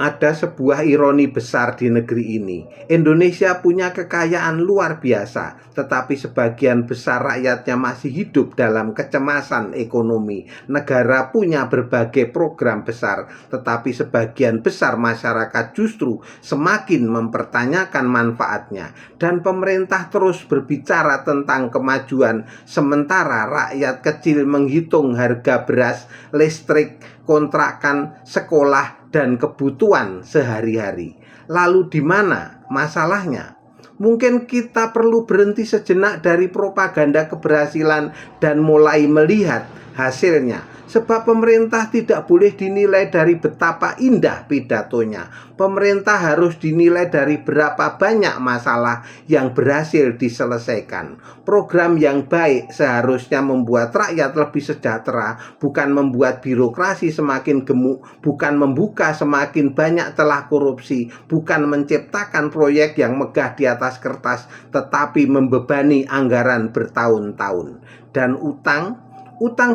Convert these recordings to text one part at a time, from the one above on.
Ada sebuah ironi besar di negeri ini. Indonesia punya kekayaan luar biasa, tetapi sebagian besar rakyatnya masih hidup dalam kecemasan ekonomi. Negara punya berbagai program besar, tetapi sebagian besar masyarakat justru semakin mempertanyakan manfaatnya. Dan pemerintah terus berbicara tentang kemajuan, sementara rakyat kecil menghitung harga beras, listrik, kontrakan, sekolah, dan kebutuhan sehari-hari. Lalu di mana masalahnya? Mungkin kita perlu berhenti sejenak dari propaganda keberhasilan dan mulai melihat hasilnya. Sebab pemerintah tidak boleh dinilai dari betapa indah pidatonya. Pemerintah harus dinilai dari berapa banyak masalah yang berhasil diselesaikan. Program yang baik seharusnya membuat rakyat lebih sejahtera, bukan membuat birokrasi semakin gemuk, bukan membuka semakin banyak celah korupsi, bukan menciptakan proyek yang megah di atas kertas, tetapi membebani anggaran bertahun-tahun. Dan utang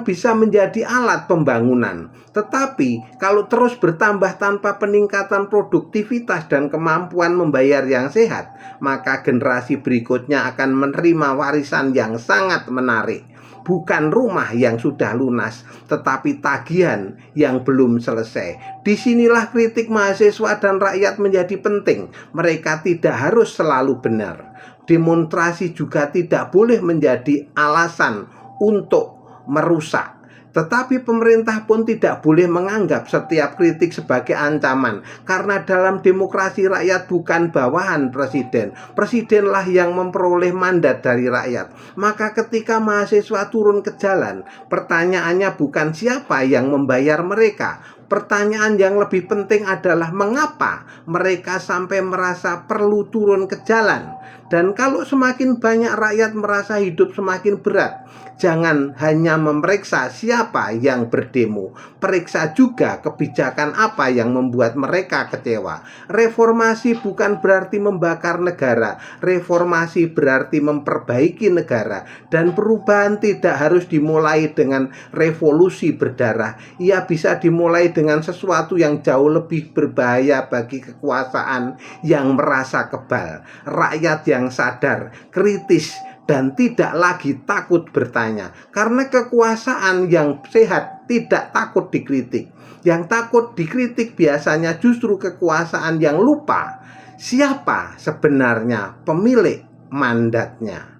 bisa menjadi alat pembangunan, tetapi kalau terus bertambah tanpa peningkatan produktivitas dan kemampuan membayar yang sehat, maka generasi berikutnya akan menerima warisan yang sangat menarik. Bukan rumah yang sudah lunas, tetapi tagihan yang belum selesai. Disinilah kritik mahasiswa dan rakyat menjadi penting. Mereka tidak harus selalu benar. Demonstrasi juga tidak boleh menjadi alasan untuk merusak. Tetapi pemerintah pun tidak boleh menganggap setiap kritik sebagai ancaman, karena dalam demokrasi rakyat bukan bawahan presiden. Presidenlah yang memperoleh mandat dari rakyat. Maka ketika mahasiswa turun ke jalan, pertanyaannya bukan siapa yang membayar mereka. Pertanyaan yang lebih penting adalah mengapa mereka sampai merasa perlu turun ke jalan. Dan kalau semakin banyak rakyat merasa hidup semakin berat, jangan hanya memeriksa siapa yang berdemo, periksa juga kebijakan apa yang membuat mereka kecewa. Reformasi bukan berarti membakar negara, reformasi berarti memperbaiki negara. Dan perubahan tidak harus dimulai dengan revolusi berdarah. Ia bisa dimulai dengan sesuatu yang jauh lebih berbahaya bagi kekuasaan yang merasa kebal. Rakyat yang sadar, kritis, dan tidak lagi takut bertanya. Karena kekuasaan yang sehat tidak takut dikritik. Yang takut dikritik biasanya justru kekuasaan yang lupa siapa sebenarnya pemilik mandatnya.